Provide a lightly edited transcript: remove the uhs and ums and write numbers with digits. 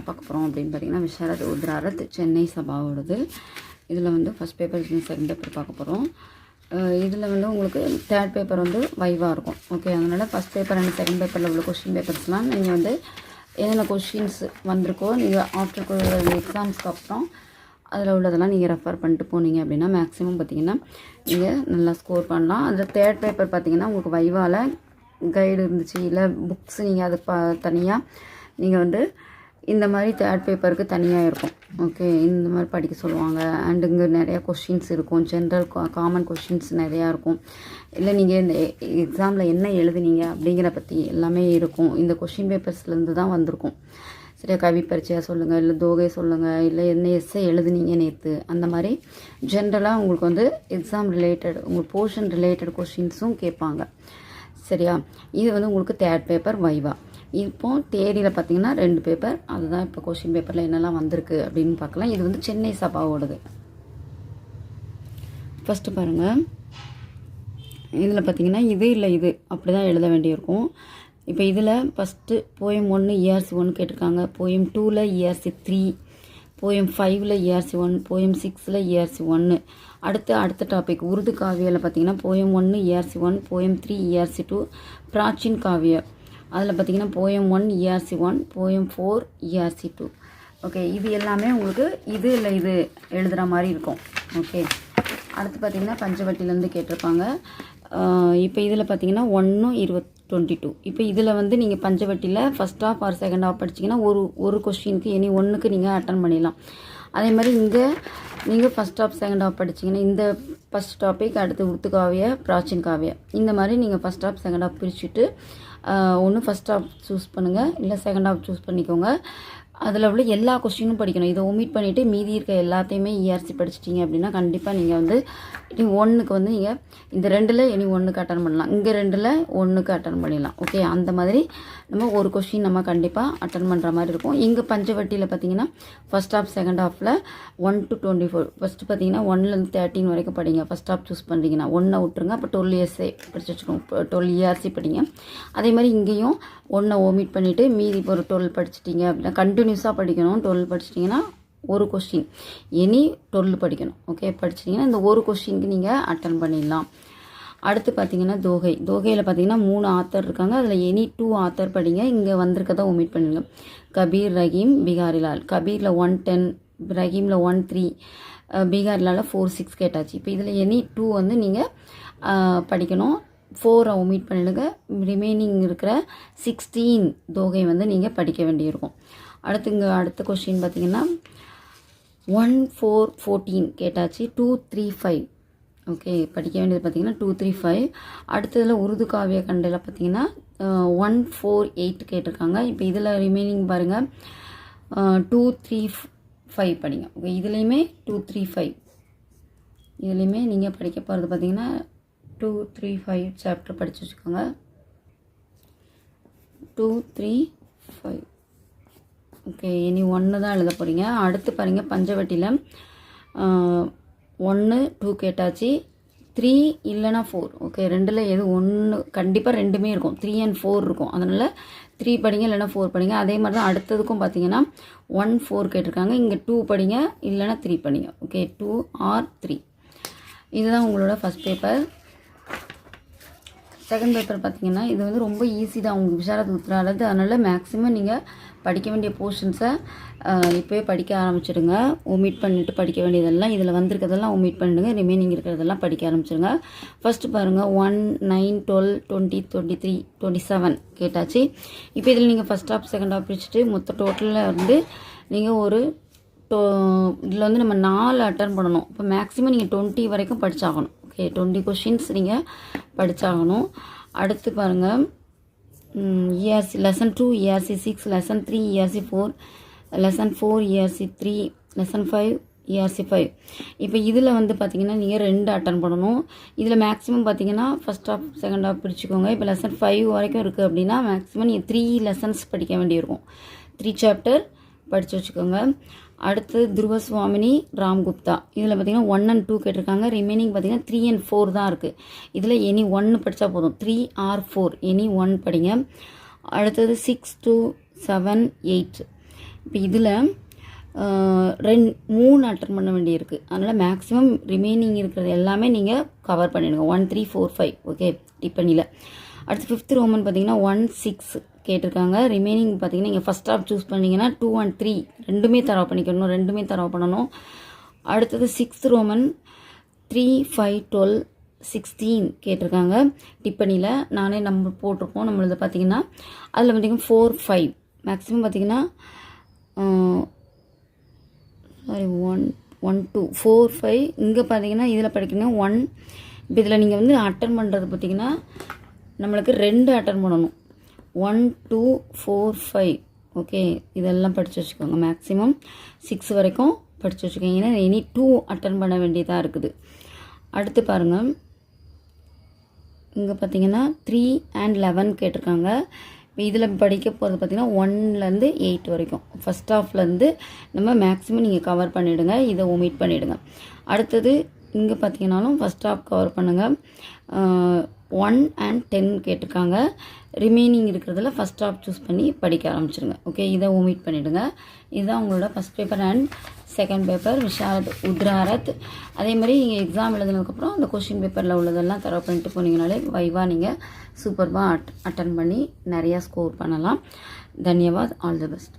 என்ன பார்க்க போகிறோம் அப்படின்னு பார்த்தீங்கன்னா, விசாரத் உத்ராரத் சென்னை சபாவோடது. இதில் வந்து ஃபஸ்ட் பேப்பர் செகண்ட் பேப்பர் பார்க்க போகிறோம். இதில் வந்து உங்களுக்கு தேர்ட் பேப்பர் வந்து வைவாக இருக்கும். ஓகே, அதனால் ஃபஸ்ட் பேப்பர் அண்ட் செகண்ட் பேப்பரில் உள்ள கொஸ்டின் பேப்பர்ஸ்லாம் நீங்கள் வந்து என்னென்ன கொஸ்டின்ஸ் வந்திருக்கோ நீங்கள் ஆஃப்டர் எக்ஸாம்ஸ்க்கு அப்புறம் அதில் உள்ளதெல்லாம் நீங்கள் ரெஃபர் பண்ணிட்டு போனீங்க அப்படின்னா மேக்ஸிமம் பார்த்தீங்கன்னா நீங்கள் நல்லா ஸ்கோர் பண்ணலாம். அதில் தேர்ட் பேப்பர் பார்த்தீங்கன்னா உங்களுக்கு வைவாவில் கைடு இருந்துச்சு, இல்லை புக்ஸ் நீங்கள் அது தனியாக நீங்கள் வந்து இந்த மாதிரி தேர்ட் பேப்பருக்கு தனியாக இருக்கும். ஓகே, இந்த மாதிரி படிக்க சொல்லுவாங்க. அண்ட் இங்கே நிறையா கொஷின்ஸ் இருக்கும், ஜென்ரல் காமன் கொஷின்ஸ் நிறையா இருக்கும். இல்லை நீங்கள் இந்த எக்ஸாமில் என்ன எழுதுனீங்க அப்படிங்கிற பற்றி எல்லாமே இருக்கும். இந்த கொஷின் பேப்பர்ஸ்லேருந்து தான் வந்திருக்கும். சரியா, கவி பரிச்சையாக சொல்லுங்கள், இல்லை தோகை சொல்லுங்கள், இல்லை என்ன எஸ்ஸை எழுதுனீங்க நேற்று, அந்த மாதிரி ஜென்ரலாக உங்களுக்கு வந்து எக்ஸாம் ரிலேட்டட் உங்களுக்கு போர்ஷன் ரிலேட்டட் கொஷின்ஸும் கேட்பாங்க. சரியா, இது வந்து உங்களுக்கு தேர்ட் பேப்பர் வைவா. இப்போது தேரியில் பார்த்தீங்கன்னா 2 பேப்பர், அதுதான் இப்போ கொஷின் பேப்பரில் என்னெல்லாம் வந்திருக்கு அப்படின்னு பார்க்கலாம். இது வந்து சென்னை சபாவோடது. ஃபஸ்ட்டு பாருங்கள், இதில் பார்த்தீங்கன்னா இது இல்லை இது அப்படி தான் எழுத வேண்டியிருக்கும். இப்போ இதில் ஃபஸ்ட்டு போயம் 1 ERC 1 கேட்டிருக்காங்க, போயம் 2ல் ERC 3, போயம் 5ல் ERC 1, போயம் 6ல் ERC 1. அடுத்த டாபிக் உருது காவியில் பார்த்தீங்கன்னா போயம் 1 ERC 1, போயம் 3 ERC 2, பிராச்சீன் காவிய அதில் பார்த்தீங்கன்னா poem 1 ERC 1, poem 4 ERC 2. Okay, இது எல்லாமே உங்களுக்கு இது இல்லை இது எழுதுகிற மாதிரி இருக்கும். ஓகே, அடுத்து பார்த்தீங்கன்னா பஞ்சவட்டிலேருந்து கேட்டிருப்பாங்க. இப்போ இதில் பார்த்தீங்கன்னா 1/22. இப்போ இதில் வந்து நீங்கள் பஞ்சவட்டியில் first half or second half படிச்சிங்கன்னா ஒரு கொஸ்டினுக்கு எனி ஒன்றுக்கு நீங்கள் அட்டன் பண்ணிடலாம். அதே மாதிரி இங்கே நீங்கள் ஃபஸ்ட் ஹாஃப் செகண்ட் ஹாஃப் படிச்சிங்கன்னா இந்த ஃபஸ்ட் டாபிக், அடுத்து உருது காவிய, பிராச்சீன் காவிய, இந்த மாதிரி நீங்கள் ஃபஸ்ட் ஹாஃப் செகண்ட் ஹாஃப் பிரிச்சுட்டு ஒன்று ஃபஸ்ட் ஹாஃப் சூஸ் பண்ணுங்கள், இல்லை செகண்ட் ஹாஃப் சூஸ் பண்ணிக்கோங்க. அதில் உள்ள எல்லா கொஸ்டினும் படிக்கணும். இதை ஒமிட் பண்ணிவிட்டு மீதி இருக்க எல்லாத்தையுமே ERC படிச்சிட்டிங்க அப்படின்னா கண்டிப்பாக நீங்கள் வந்து இனி 1க்கு வந்து நீங்கள் இந்த 2ல் இனி 1க்கு அட்டன் பண்ணலாம், இங்கே 2ல் 1க்கு அட்டன் பண்ணிடலாம். ஓகே, அந்த மாதிரி நம்ம ஒரு கொஸ்டின் நம்ம கண்டிப்பாக அட்டன் பண்ணுற மாதிரி இருக்கும். இங்கே பஞ்சவட்டியில் பார்த்தீங்கன்னா ஃபஸ்ட் ஹாஃப் செகண்ட் ஹாஃபில் 1 to 24. ஃபஸ்ட்டு பார்த்தீங்கன்னா 1லேருந்து 13 வரைக்கும் படிங்க. ஃபஸ்ட் ஹாஃப் சூஸ் பண்ணுறீங்கன்னா 1 விட்டுருங்க, அப்போ 12 ESA படிச்சு வச்சுக்கோங்க, 12 ERC படிங்க. அதே மாதிரி இங்கேயும் 1 ஒமிட் பண்ணிவிட்டு மீதி இப்போ ஒரு 12 படிச்சிட்டிங்க அப்படின்னா கண்டினியூஸாக படிக்கணும். 12 படிச்சிட்டிங்கன்னா ஒரு கொஸ்டின் எனி 12 படிக்கணும். ஓகே, படிச்சிட்டிங்கன்னா இந்த ஒரு கொஸ்டினுக்கு நீங்கள் அட்டன் பண்ணிடலாம். அடுத்து பார்த்தீங்கன்னா தோகையில் பார்த்தீங்கன்னா 3 ஆத்தர் இருக்காங்க, அதில் எனி 2 ஆத்தர் படிங்க. இங்கே வந்திருக்கதை ஒமிட் பண்ணிடுங்க. கபீர், ரஹீம், பிகாரிலால். கபீரில் 110, ரஹீமில் 13, பிகாரிலால் 4-6 கேட்டாச்சு. இப்போ இதில் எனி 2 வந்து நீங்கள் படிக்கணும். 4 ஒமிட் பண்ணிடுங்க. ரிமைனிங் இருக்கிற 16 தோகை வந்து நீங்கள் படிக்க வேண்டியிருக்கும். அடுத்த கொஸ்டின் பார்த்தீங்கன்னா 1-4-14 கேட்டாச்சு. 2-3-5. ஓகே, படிக்க வேண்டியது பார்த்தீங்கன்னா 2-3-5. அடுத்ததில் உருது காவிய கண்டையில் பார்த்தீங்கன்னா 1-4-8 கேட்டிருக்காங்க. இப்போ இதில் ரிமைனிங் பாருங்கள் 2-3-5 படிங்க. ஓகே, இதுலேயுமே 2-3-5 இதுலேயுமே நீங்கள் படிக்க போகிறது பார்த்தீங்கன்னா 2-3-5 சாப்டர் படித்து வச்சுக்கோங்க. 2-3-5. ஓகே, இனி 1 தான் எழுத போகிறீங்க. அடுத்து பாருங்கள் பஞ்சவட்டியில் 1-2 கேட்டாச்சு. 3 இல்லைனா 4. ஓகே, 2ல் எது 1 கண்டிப்பாக 2மே இருக்கும். 3 and 4 இருக்கும். அதனால் 3 படிங்க, இல்லைனா 4 படிங்க. அதே மாதிரி தான் அடுத்ததுக்கும் பார்த்தீங்கன்னா 1-4 கேட்டிருக்காங்க. இங்கே 2 படிங்க, இல்லைனா 3 படிங்க. Okay, 2 or 3. இதுதான் உங்களோட ஃபஸ்ட் பேப்பர். செகண்ட் பேப்பர் பார்த்தீங்கன்னா இது வந்து ரொம்ப ஈஸி தான் உங்களுக்கு விசாரத் உத்ராரத். அதனால் மேக்ஸிமம் நீங்கள் படிக்க வேண்டிய போர்ஷன்ஸை இப்போயே படிக்க ஆரம்பிச்சிடுங்க. ஒமிட் பண்ணிவிட்டு படிக்க வேண்டியதெல்லாம் இதில் வந்திருக்கிறதெல்லாம் ஒமிட் பண்ணிடுங்க, ரிமைனிங் இருக்கிறதெல்லாம் படிக்க ஆரம்பிச்சிடுங்க. ஃபஸ்ட்டு பாருங்கள் 1, 9, 12, 20, 23, 27 கேட்டாச்சு. இப்போ இதில் நீங்கள் ஃபஸ்ட் ஹாஃப் செகண்ட் ஹாஃப் பிரிச்சுட்டு மொத்த டோட்டலில் வந்து நீங்கள் இதில் வந்து நம்ம 4 அட்டன் பண்ணணும். இப்போ மேக்ஸிமம் நீங்கள் 20 வரைக்கும் படித்தாகணும். ஓகே, 20 கொஷின்ஸ் நீங்கள் படித்தாகணும். அடுத்து பாருங்கள் ERC lesson 2 ERC 6, lesson 3 ERC 4, lesson 4 ERC 3, lesson 5 ERC 5. இப்போ இதில் வந்து பார்த்தீங்கன்னா நீங்கள் 2 அட்டன் பண்ணணும். இதில் மேக்ஸிமம் பார்த்தீங்கன்னா ஃபஸ்ட் ஹாஃப் செகண்ட் ஹாஃப் பிரிச்சுக்கோங்க. இப்போ லெசன் 5 வரைக்கும் இருக்குது அப்படின்னா மேக்ஸிமம் நீங்கள் 3 லெசன்ஸ் படிக்க வேண்டியிருக்கும். 3 சாப்டர் படித்து வச்சுக்கோங்க. அடுத்து துருவசுவாமினி, ராம்குப்தா. இதில் பார்த்தீங்கன்னா 1 and 2 கேட்டிருக்காங்க. ரிமைனிங் பார்த்தீங்கன்னா 3 and 4 தான் இருக்குது. இதில் எனி 1 படித்தா போதும். 3 or 4 எனி 1 படிங்க. அடுத்தது 6 to 7, 8. இப்போ இதில் 3 அட்டன் பண்ண வேண்டியிருக்கு. அதனால் மேக்ஸிமம் ரிமைனிங் இருக்கிறது எல்லாமே நீங்கள் கவர் பண்ணிடுங்க. 1 3 4 5 ஓகே டிப்பனியில். அடுத்து 5th ரோமன் பார்த்தீங்கன்னா 1 6 கேட்டிருக்காங்க. ரிமைனிங் பார்த்தீங்கன்னா நீங்கள் ஃபஸ்ட் ஆஃப் சூஸ் பண்ணிங்கன்னா 2 and 3 ரெண்டுமே தரவு பண்ணிக்கணும், ரெண்டுமே தரவு பண்ணணும். அடுத்தது 6th ரோமன் 3 5 12 16 கேட்டிருக்காங்க. டிப்பனியில் நானே நம்ம போட்டிருக்கோம். நம்மளது பார்த்தீங்கன்னா அதில் பார்த்தீங்கன்னா 4 5 மேக்ஸிமம் பார்த்தீங்கன்னா சாரி 1 1 2 4 5 இங்கே பார்த்தீங்கன்னா இதில் படிக்கணும் 1. இப்போ இதில் நீங்கள் வந்து அட்டன் பண்ணுறது பார்த்தீங்கன்னா நம்மளுக்கு 2 அட்டன் பண்ணணும். 1 2 4 5 ஓகே இதெல்லாம் படித்து வச்சுக்கோங்க. மேக்ஸிமம் 6 வரைக்கும் படித்து வச்சுக்கோங்க. ஏன்னா இனி 2 அட்டன் பண்ண வேண்டியதாக இருக்குது. அடுத்து பாருங்கள், இங்கே பார்த்தீங்கன்னா 3 and 11 கேட்டிருக்காங்க. இப்போ இதில் படிக்க போகிறது பார்த்திங்கன்னா 1லேருந்து 8 வரைக்கும் ஃபஸ்ட் ஹாஃப்லேருந்து நம்ம மேக்ஸிமம் நீங்கள் கவர் பண்ணிவிடுங்க, இதை ஒமிட் பண்ணிவிடுங்க. அடுத்தது இங்கே பார்த்தீங்கன்னாலும் ஃபஸ்ட் ஹாஃப் கவர் பண்ணுங்கள். 1 and 10 கேட்டிருக்காங்க. ரிமைனிங் இருக்கிறதுல ஃபஸ்ட் ஹாஃப் சூஸ் பண்ணி படிக்க ஆரம்பிச்சிருங்க. ஓகே இதை ஒமிட் பண்ணிவிடுங்க. இதுதான் உங்களோட first paper and second paper Visharad Uttarardh. அதே மாதிரி நீங்கள் எக்ஸாம் எழுதுனதுக்கப்புறம் அந்த கொஷின் பேப்பரில் உள்ளதெல்லாம் தரவு பண்ணிட்டு போனீங்கனாலே வைவாக நீங்கள் சூப்பர்பாக அட்டன் பண்ணி நிறையா ஸ்கோர் பண்ணலாம். தன்யவாத். All the best.